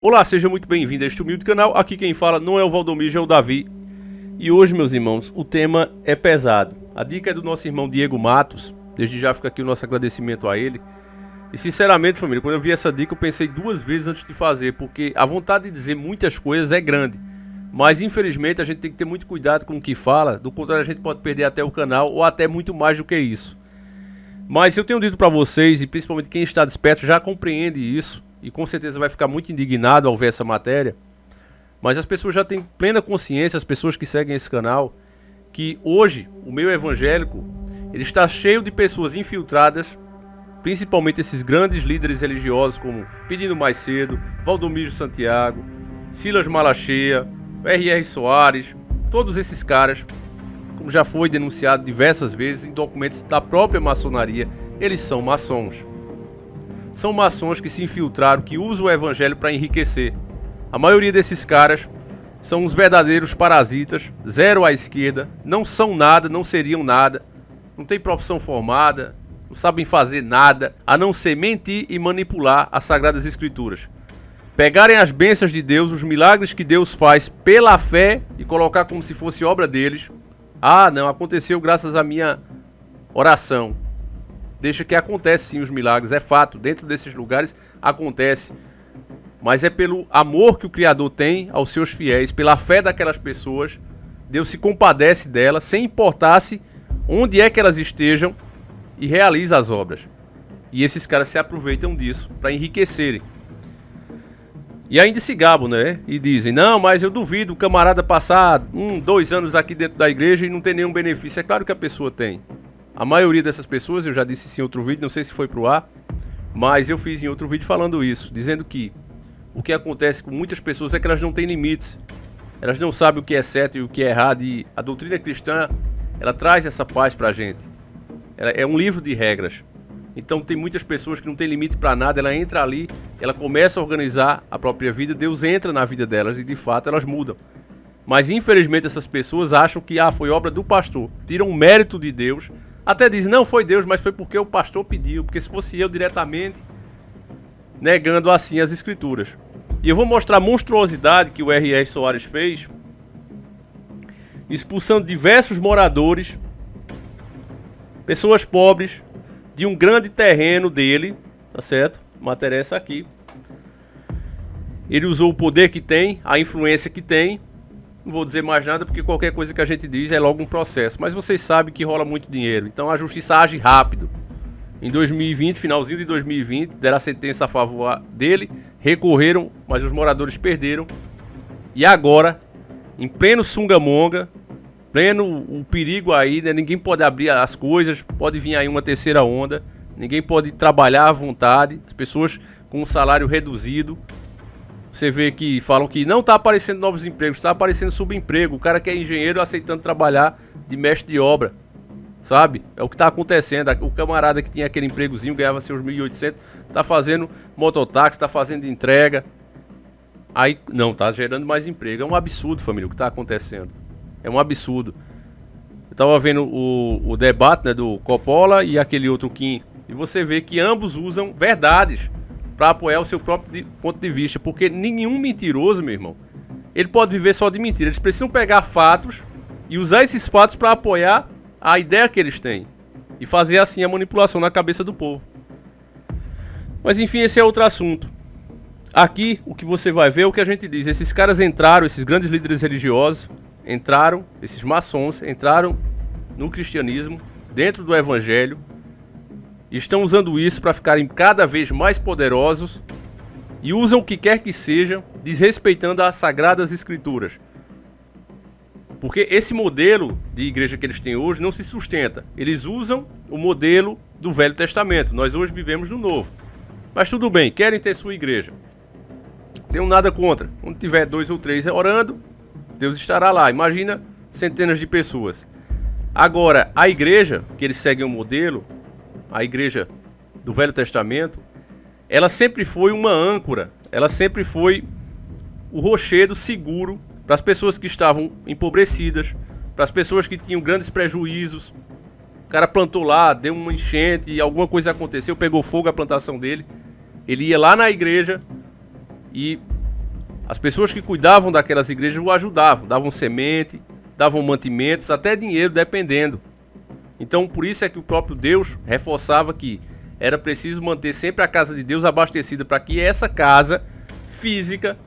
Olá, seja muito bem-vindo a este humilde canal. Aqui quem fala não é o Valdomiro, é o Davi. E hoje, meus irmãos, o tema é pesado. A dica é do nosso irmão Diego Matos. Desde já fica aqui o nosso agradecimento a ele. E sinceramente, família, quando eu vi essa dica eu pensei duas vezes antes de fazer, porque a vontade de dizer muitas coisas é grande. Mas infelizmente a gente tem que ter muito cuidado com o que fala, do contrário a gente pode perder até o canal ou até muito mais do que isso. Mas eu tenho dito para vocês, e principalmente quem está desperto já compreende isso, e com certeza vai ficar muito indignado ao ver essa matéria, mas as pessoas já têm plena consciência, as pessoas que seguem esse canal, que hoje o meio evangélico ele está cheio de pessoas infiltradas, principalmente esses grandes líderes religiosos como Pedindo Mais Cedo, Valdomiro Santiago, Silas Malacheia, R.R. Soares, todos esses caras, como já foi denunciado diversas vezes em documentos da própria maçonaria, eles são maçons. São maçons que se infiltraram, que usam o evangelho para enriquecer. A maioria desses caras são uns verdadeiros parasitas, zero à esquerda, não são nada, não seriam nada, não tem profissão formada, não sabem fazer nada, a não ser mentir e manipular as Sagradas Escrituras. Pegarem as bênçãos de Deus, os milagres que Deus faz pela fé e colocar como se fosse obra deles. Ah, não, aconteceu graças à minha oração. Deixa que acontece sim os milagres, é fato, dentro desses lugares acontece. Mas é pelo amor que o Criador tem aos seus fiéis, pela fé daquelas pessoas, Deus se compadece delas, sem importar-se onde é que elas estejam, e realiza as obras. E esses caras se aproveitam disso para enriquecerem. E ainda se gabam, né? E dizem, não, mas eu duvido o camarada passar 2 anos aqui dentro da igreja e não ter nenhum benefício. É claro que a pessoa tem. A maioria dessas pessoas, eu já disse isso em outro vídeo, não sei se foi pro ar, mas eu fiz em outro vídeo falando isso, dizendo que o que acontece com muitas pessoas é que elas não têm limites. Elas não sabem o que é certo e o que é errado, e a doutrina cristã, ela traz essa paz pra gente. Ela é um livro de regras. Então tem muitas pessoas que não têm limite pra nada, ela entra ali, ela começa a organizar a própria vida, Deus entra na vida delas e de fato elas mudam. Mas infelizmente essas pessoas acham que foi obra do pastor, tiram o mérito de Deus. Até diz, não foi Deus, mas foi porque o pastor pediu, porque se fosse eu diretamente, negando assim as escrituras. E eu vou mostrar a monstruosidade que o R.R. Soares fez, expulsando diversos moradores, pessoas pobres, de um grande terreno dele, tá certo? A matéria é essa aqui. Ele usou o poder que tem, a influência que tem. Não vou dizer mais nada porque qualquer coisa que a gente diz é logo um processo. Mas vocês sabem que rola muito dinheiro. Então a justiça age rápido. Em 2020, finalzinho de 2020, deram a sentença a favor dele. Recorreram, mas os moradores perderam. E agora, em pleno sungamonga, pleno o perigo aí, né? Ninguém pode abrir as coisas. Pode vir aí uma terceira onda. Ninguém pode trabalhar à vontade. As pessoas com um salário reduzido. Você vê que falam que não está aparecendo novos empregos, está aparecendo subemprego. O cara que é engenheiro aceitando trabalhar de mestre de obra, sabe? É o que está acontecendo. O camarada que tinha aquele empregozinho, ganhava seus 1.800, está fazendo mototáxi, está fazendo entrega. Aí, não, está gerando mais emprego. É um absurdo, família, o que está acontecendo. É um absurdo. Eu estava vendo o debate, né, do Coppola e aquele outro Kim. E você vê que ambos usam verdades para apoiar o seu próprio ponto de vista, porque nenhum mentiroso, meu irmão, ele pode viver só de mentira. Eles precisam pegar fatos e usar esses fatos para apoiar a ideia que eles têm e fazer assim a manipulação na cabeça do povo. Mas enfim, esse é outro assunto. Aqui o que você vai ver é o que a gente diz. Esses caras entraram, esses grandes líderes religiosos entraram, esses maçons entraram no cristianismo, dentro do evangelho, estão usando isso para ficarem cada vez mais poderosos e usam o que quer que seja, desrespeitando as Sagradas Escrituras. Porque esse modelo de igreja que eles têm hoje não se sustenta. Eles usam o modelo do Velho Testamento. Nós hoje vivemos no Novo. Mas tudo bem, querem ter sua igreja. Tenho nada contra. Onde tiver 2 ou 3 orando, Deus estará lá. Imagina centenas de pessoas. Agora, a igreja, que eles seguem o modelo, a igreja do Velho Testamento, ela sempre foi uma âncora, ela sempre foi o rochedo seguro para as pessoas que estavam empobrecidas, para as pessoas que tinham grandes prejuízos. O cara plantou lá, deu uma enchente e alguma coisa aconteceu, pegou fogo a plantação dele. Ele ia lá na igreja e As pessoas que cuidavam daquelas igrejas o ajudavam, davam semente, davam mantimentos, até dinheiro, dependendo. Então, por isso é que o próprio Deus reforçava que era preciso manter sempre a casa de Deus abastecida para que essa casa física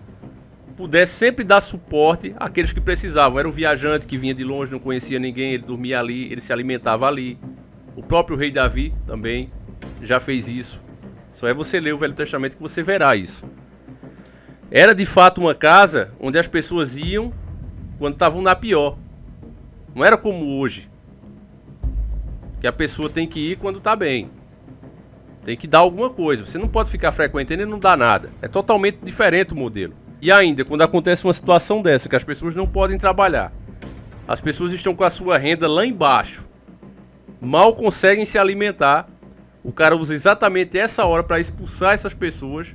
pudesse sempre dar suporte àqueles que precisavam. Era o viajante que vinha de longe, não conhecia ninguém, ele dormia ali, ele se alimentava ali. O próprio rei Davi também já fez isso. Só é você ler o Velho Testamento que você verá isso. Era de fato uma casa onde as pessoas iam quando estavam na pior. Não era como hoje, que a pessoa tem que ir quando está bem. Tem que dar alguma coisa. Você não pode ficar frequentando e não dar nada. É totalmente diferente o modelo. E ainda, quando acontece uma situação dessa, que as pessoas não podem trabalhar, as pessoas estão com a sua renda lá embaixo, mal conseguem se alimentar, o cara usa exatamente essa hora para expulsar essas pessoas,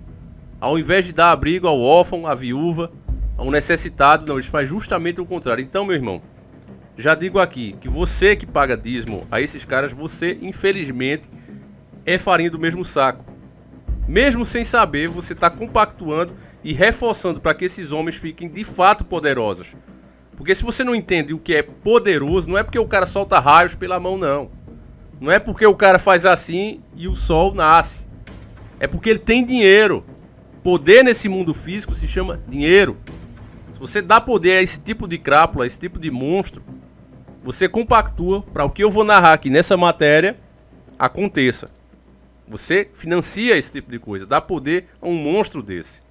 ao invés de dar abrigo ao órfão, à viúva, ao necessitado. Não, eles fazem justamente o contrário. Então, meu irmão, já digo aqui, que você que paga dízimo a esses caras, você, infelizmente, é farinha do mesmo saco. Mesmo sem saber, você está compactuando e reforçando para que esses homens fiquem de fato poderosos. Porque se você não entende o que é poderoso, não é porque o cara solta raios pela mão, não. Não é porque o cara faz assim e o sol nasce. É porque ele tem dinheiro. Poder nesse mundo físico se chama dinheiro. Se você dá poder a esse tipo de crápula, a esse tipo de monstro, você compactua para o que eu vou narrar aqui nessa matéria aconteça. Você financia esse tipo de coisa, dá poder a um monstro desse.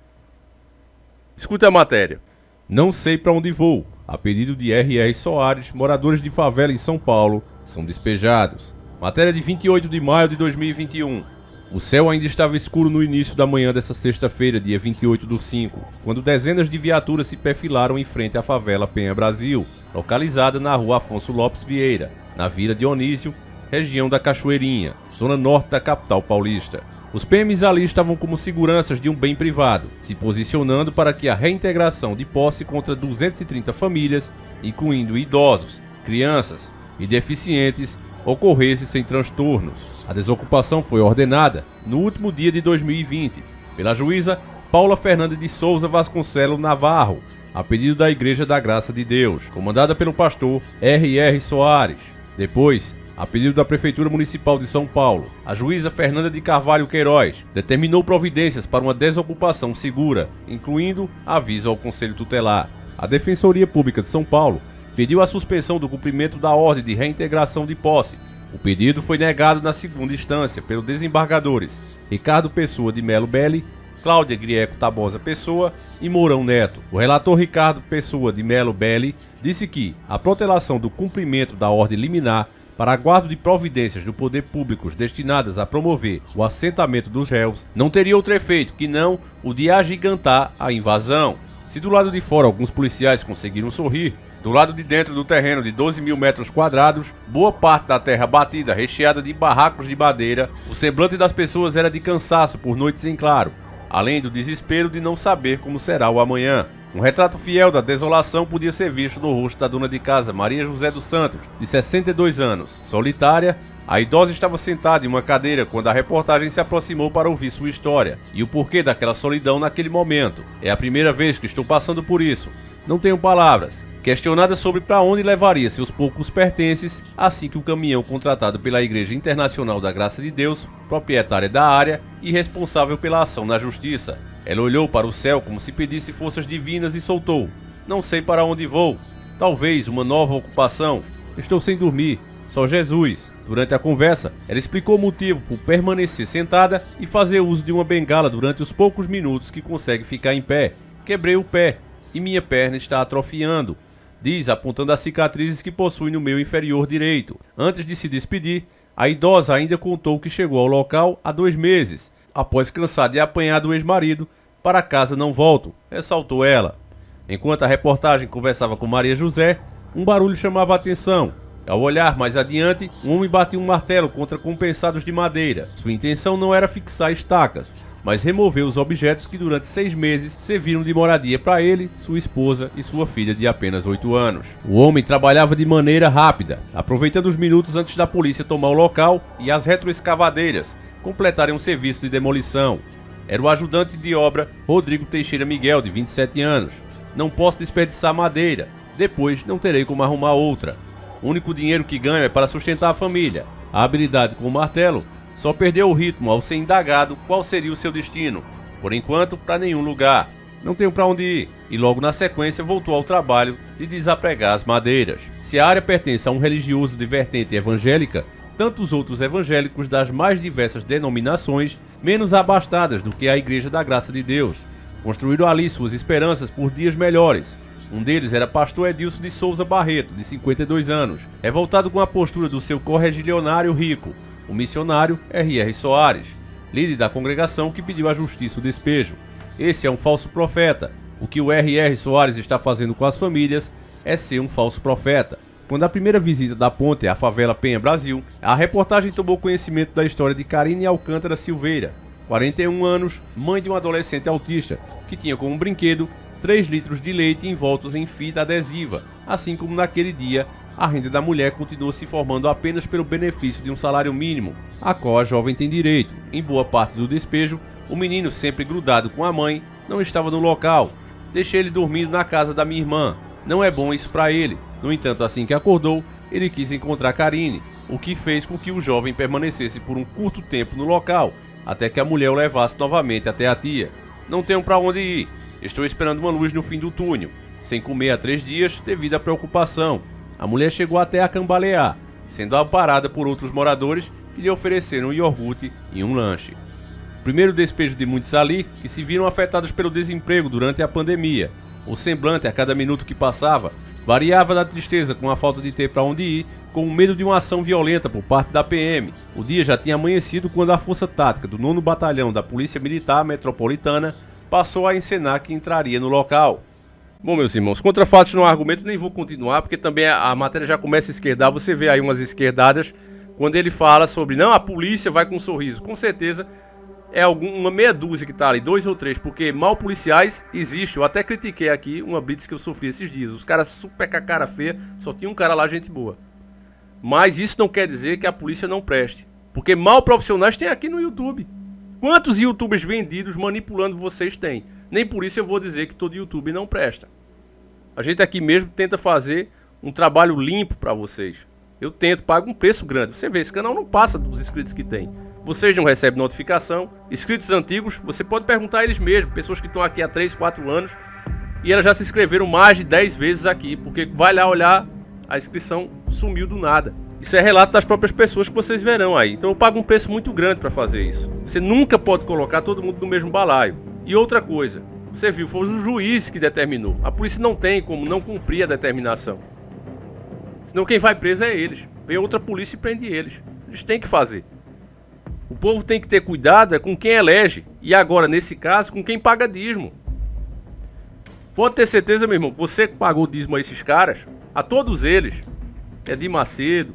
Escuta a matéria. Não sei para onde vou. A pedido de R.R. Soares, moradores de favela em São Paulo são despejados. Matéria de 28 de maio de 2021. O céu ainda estava escuro no início da manhã dessa sexta-feira, dia 28/5, quando dezenas de viaturas se perfilaram em frente à favela Penha Brasil, localizada na rua Afonso Lopes Vieira, na Vila Dionísio, região da Cachoeirinha, zona norte da capital paulista. Os PMs ali estavam como seguranças de um bem privado, se posicionando para que a reintegração de posse contra 230 famílias, incluindo idosos, crianças e deficientes, ocorresse sem transtornos. A desocupação foi ordenada no último dia de 2020 pela juíza Paula Fernanda de Souza Vasconcelos Navarro, a pedido da Igreja da Graça de Deus, comandada pelo pastor R.R. Soares. Depois, a pedido da Prefeitura Municipal de São Paulo, a juíza Fernanda de Carvalho Queiroz determinou providências para uma desocupação segura, incluindo aviso ao Conselho Tutelar. A Defensoria Pública de São Paulo pediu a suspensão do cumprimento da ordem de reintegração de posse. O pedido foi negado na segunda instância pelos desembargadores Ricardo Pessoa de Melo Belli, Cláudia Grieco Tabosa Pessoa e Mourão Neto. O relator Ricardo Pessoa de Melo Belli disse que a protelação do cumprimento da ordem liminar para aguardo de providências do poder público destinadas a promover o assentamento dos réus não teria outro efeito que não o de agigantar a invasão. Se do lado de fora alguns policiais conseguiram sorrir, do lado de dentro do terreno de 12 mil metros quadrados, boa parte da terra batida, recheada de barracos de madeira, o semblante das pessoas era de cansaço por noites em claro, além do desespero de não saber como será o amanhã. Um retrato fiel da desolação podia ser visto no rosto da dona de casa Maria José dos Santos, de 62 anos. Solitária, a idosa estava sentada em uma cadeira quando a reportagem se aproximou para ouvir sua história e o porquê daquela solidão naquele momento. É a primeira vez que estou passando por isso. Não tenho palavras. Questionada sobre para onde levaria seus poucos pertences, assim que o caminhão contratado pela Igreja Internacional da Graça de Deus, proprietária da área e responsável pela ação na justiça. Ela olhou para o céu como se pedisse forças divinas e soltou: "Não sei para onde vou. Talvez uma nova ocupação. Estou sem dormir. Só Jesus." Durante a conversa, ela explicou o motivo por permanecer sentada e fazer uso de uma bengala durante os poucos minutos que consegue ficar em pé. "Quebrei o pé e minha perna está atrofiando", diz, apontando as cicatrizes que possui no meio inferior direito. Antes de se despedir, a idosa ainda contou que chegou ao local há 2 meses, após cansada e apanhar do ex-marido. "Para casa não volto", ressaltou ela. Enquanto a reportagem conversava com Maria José, um barulho chamava a atenção. Ao olhar mais adiante, um homem batia um martelo contra compensados de madeira. Sua intenção não era fixar estacas, mas remover os objetos que durante 6 meses serviram de moradia para ele, sua esposa e sua filha de apenas 8 anos. O homem trabalhava de maneira rápida, aproveitando os minutos antes da polícia tomar o local e as retroescavadeiras completarem um serviço de demolição. Era o ajudante de obra Rodrigo Teixeira Miguel, de 27 anos. Não posso desperdiçar madeira, depois não terei como arrumar outra. O único dinheiro que ganho é para sustentar a família. A habilidade com o martelo só perdeu o ritmo ao ser indagado qual seria o seu destino. Por enquanto, para nenhum lugar. Não tenho para onde ir. E logo na sequência voltou ao trabalho de desapregar as madeiras. Se a área pertence a um religioso de vertente evangélica, tantos outros evangélicos das mais diversas denominações, menos abastadas do que a Igreja da Graça de Deus, construíram ali suas esperanças por dias melhores. Um deles era pastor Edilson de Souza Barreto, de 52 anos, revoltado com a postura do seu correligionário rico, o missionário R.R. Soares, líder da congregação que pediu à justiça o despejo. Esse é um falso profeta. O que o R.R. Soares está fazendo com as famílias é ser um falso profeta. Quando a primeira visita da ponte à favela Penha Brasil, a reportagem tomou conhecimento da história de Karine Alcântara Silveira, 41 anos, mãe de um adolescente autista, que tinha como brinquedo 3 litros de leite envoltos em fita adesiva. Assim como naquele dia, a renda da mulher continuou se formando apenas pelo benefício de um salário mínimo, a qual a jovem tem direito. Em boa parte do despejo, o menino, sempre grudado com a mãe, não estava no local. Deixei ele dormindo na casa da minha irmã. Não é bom isso para ele. No entanto, assim que acordou, ele quis encontrar Karine, o que fez com que o jovem permanecesse por um curto tempo no local, até que a mulher o levasse novamente até a tia. Não tenho para onde ir. Estou esperando uma luz no fim do túnel, sem comer há 3 dias devido à preocupação. A mulher chegou até a cambalear, sendo amparada por outros moradores que lhe ofereceram um iogurte e um lanche. Primeiro despejo de muitos ali que se viram afetados pelo desemprego durante a pandemia. O semblante a cada minuto que passava variava da tristeza com a falta de ter para onde ir, com o medo de uma ação violenta por parte da PM. O dia já tinha amanhecido quando a Força Tática do 9º Batalhão da Polícia Militar Metropolitana passou a encenar que entraria no local. Bom, meus irmãos, contra fatos não há argumento, nem vou continuar, porque também a matéria já começa a esquerdar. Você vê aí umas esquerdadas quando ele fala sobre, não, a polícia vai com um sorriso. Com certeza é uma meia dúzia que tá ali, 2 ou 3, porque mal policiais existe. Eu até critiquei aqui uma blitz que eu sofri esses dias. Os caras super com a cara feia, só tinha um cara lá, gente boa. Mas isso não quer dizer que a polícia não preste, porque mal profissionais tem aqui no YouTube. Quantos youtubers vendidos manipulando vocês têm? Nem por isso eu vou dizer que todo YouTube não presta. A gente aqui mesmo tenta fazer um trabalho limpo para vocês. Eu tento, pago um preço grande. Você vê, esse canal não passa dos inscritos que tem. Vocês não recebem notificação. Inscritos antigos, você pode perguntar a eles mesmos. Pessoas que estão aqui há 3, 4 anos e elas já se inscreveram mais de 10 vezes aqui. Porque vai lá olhar, a inscrição sumiu do nada. Isso é relato das próprias pessoas que vocês verão aí. Então eu pago um preço muito grande para fazer isso. Você nunca pode colocar todo mundo no mesmo balaio. E outra coisa, você viu, foi o juiz que determinou. A polícia não tem como não cumprir a determinação. Senão quem vai preso é eles. Vem outra polícia e prende eles. Eles têm que fazer. O povo tem que ter cuidado com quem elege. E agora, nesse caso, com quem paga dízimo. Pode ter certeza, meu irmão, que você que pagou dízimo a esses caras, a todos eles, Edir Macedo,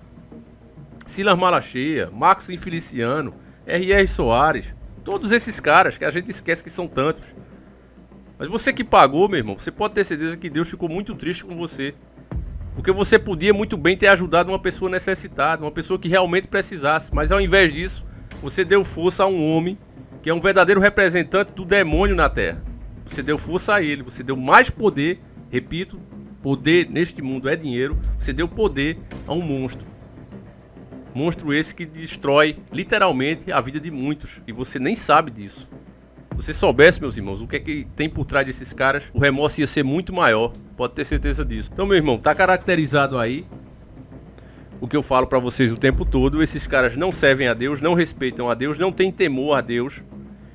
Silas Malacheia, Marcos Infeliciano, R.R. Soares, todos esses caras que a gente esquece que são tantos. Mas você que pagou, meu irmão, você pode ter certeza que Deus ficou muito triste com você. Porque você podia muito bem ter ajudado uma pessoa necessitada, uma pessoa que realmente precisasse. Mas ao invés disso, você deu força a um homem que é um verdadeiro representante do demônio na terra. Você deu força a ele, você deu mais poder, repito, poder neste mundo é dinheiro, você deu poder a um monstro. Monstro esse que destrói literalmente a vida de muitos. E você nem sabe disso. Se você soubesse, meus irmãos, o que é que tem por trás desses caras, o remorso ia ser muito maior. Pode ter certeza disso. Então, meu irmão, tá caracterizado aí o que eu falo pra vocês o tempo todo. Esses caras não servem a Deus, não respeitam a Deus, não têm temor a Deus.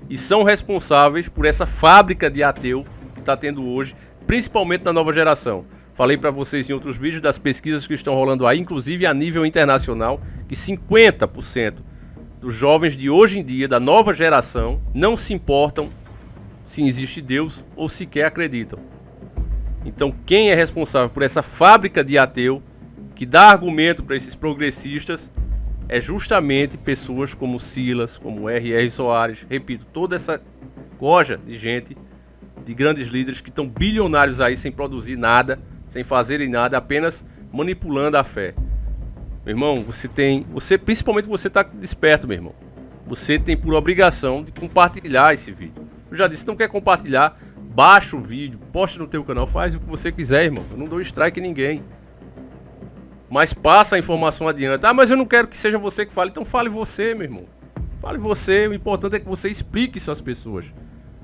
E são responsáveis por essa fábrica de ateu que tá tendo hoje, principalmente na nova geração. Falei para vocês em outros vídeos das pesquisas que estão rolando aí, inclusive a nível internacional, que 50% dos jovens de hoje em dia, da nova geração, não se importam se existe Deus ou sequer acreditam. Então quem é responsável por essa fábrica de ateu, que dá argumento para esses progressistas, é justamente pessoas como Silas, como R.R. Soares, repito, toda essa coja de gente, de grandes líderes que estão bilionários aí sem produzir nada, sem fazerem nada, apenas manipulando a fé. Meu irmão, principalmente você está desperto, meu irmão. você tem por obrigação de compartilhar esse vídeo. Eu já disse, se não quer compartilhar, baixa o vídeo, posta no teu canal, faz o que você quiser, irmão. Eu não dou strike em ninguém. Mas passa a informação adiante. Ah, mas eu não quero que seja você que fale. Então fale você, meu irmão. Fale você. O importante é que você explique isso às pessoas.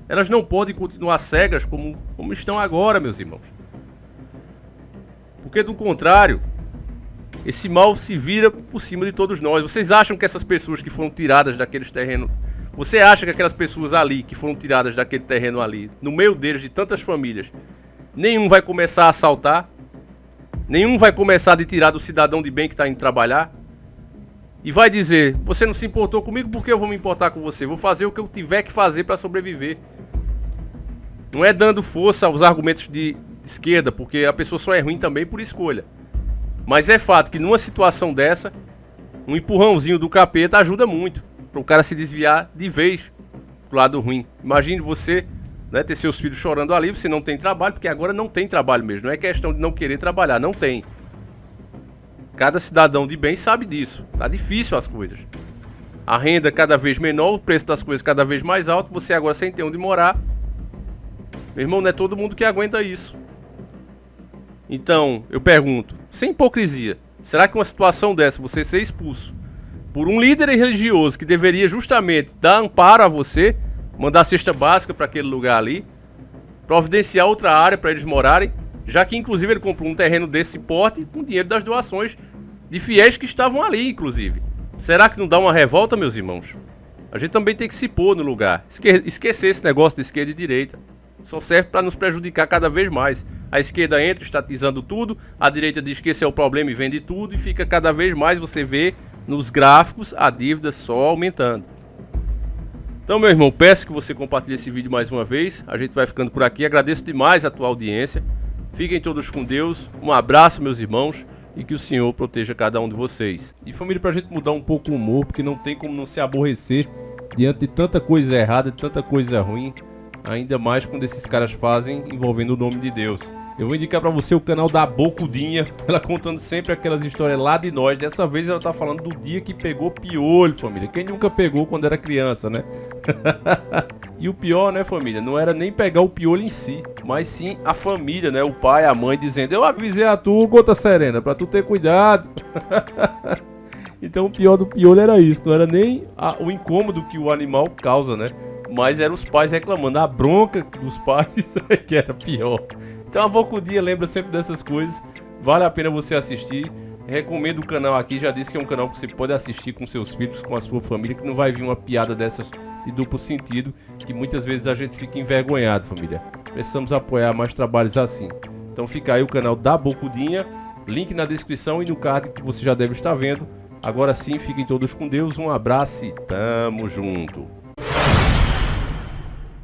Elas não podem continuar cegas como estão agora, meus irmãos. Porque do contrário, esse mal se vira por cima de todos nós. Vocês acham que essas pessoas que foram tiradas daqueles terrenos... Você acha que aquelas pessoas ali, que foram tiradas daquele terreno ali, no meio deles, de tantas famílias, nenhum vai começar a assaltar? Nenhum vai começar a tirar do cidadão de bem que está indo trabalhar? E vai dizer, você não se importou comigo, por que eu vou me importar com você? Vou fazer o que eu tiver que fazer para sobreviver. Não é dando força aos argumentos de esquerda, porque a pessoa só é ruim também por escolha. Mas é fato que numa situação dessa, um empurrãozinho do capeta ajuda muito para o cara se desviar de vez pro lado ruim. Imagine você, né, ter seus filhos chorando ali, você não tem trabalho, porque agora não tem trabalho mesmo. Não é questão de não querer trabalhar, não tem. Cada cidadão de bem sabe disso. Tá difícil as coisas. A renda cada vez menor, o preço das coisas cada vez mais alto, você agora sem ter onde morar. Meu irmão, não é todo mundo que aguenta isso. Então, eu pergunto, sem hipocrisia, será que uma situação dessa, você ser expulso por um líder religioso que deveria justamente dar amparo a você, mandar cesta básica para aquele lugar ali, providenciar outra área para eles morarem, já que inclusive ele comprou um terreno desse porte com dinheiro das doações de fiéis que estavam ali, inclusive. Será que não dá uma revolta, meus irmãos? A gente também tem que se pôr no lugar, esquecer esse negócio de esquerda e direita. Só serve para nos prejudicar cada vez mais. A esquerda entra estatizando tudo, a direita diz que esse é o problema e vende tudo, e fica cada vez mais, você vê nos gráficos, a dívida só aumentando. Então, meu irmão, peço que você compartilhe esse vídeo mais uma vez. A gente vai ficando por aqui. Agradeço demais a tua audiência. Fiquem todos com Deus. Um abraço, meus irmãos. E que o Senhor proteja cada um de vocês. E família, pra gente mudar um pouco o humor, porque não tem como não se aborrecer diante de tanta coisa errada, de tanta coisa ruim. Ainda mais quando esses caras fazem envolvendo o nome de Deus. Eu vou indicar pra você o canal da Bocudinha, ela contando sempre aquelas histórias lá de nós. Dessa vez ela tá falando do dia que pegou piolho, família. Quem nunca pegou quando era criança, né? E o pior, né, família, não era nem pegar o piolho em si, mas sim a família, né? O pai, a mãe dizendo, eu avisei a tu, Gota Serena, pra tu ter cuidado. Então o pior do piolho era isso, não era nem o incômodo que o animal causa, né? Mas eram os pais reclamando, a bronca dos pais que era pior. Então a Bocudinha lembra sempre dessas coisas. Vale a pena você assistir. Recomendo o canal aqui. Já disse que é um canal que você pode assistir com seus filhos, com a sua família, que não vai vir uma piada dessas de duplo sentido, que muitas vezes a gente fica envergonhado, família. Precisamos apoiar mais trabalhos assim. Então fica aí o canal da Bocudinha. Link na descrição e no card que você já deve estar vendo. Agora sim, fiquem todos com Deus. Um abraço e tamo junto.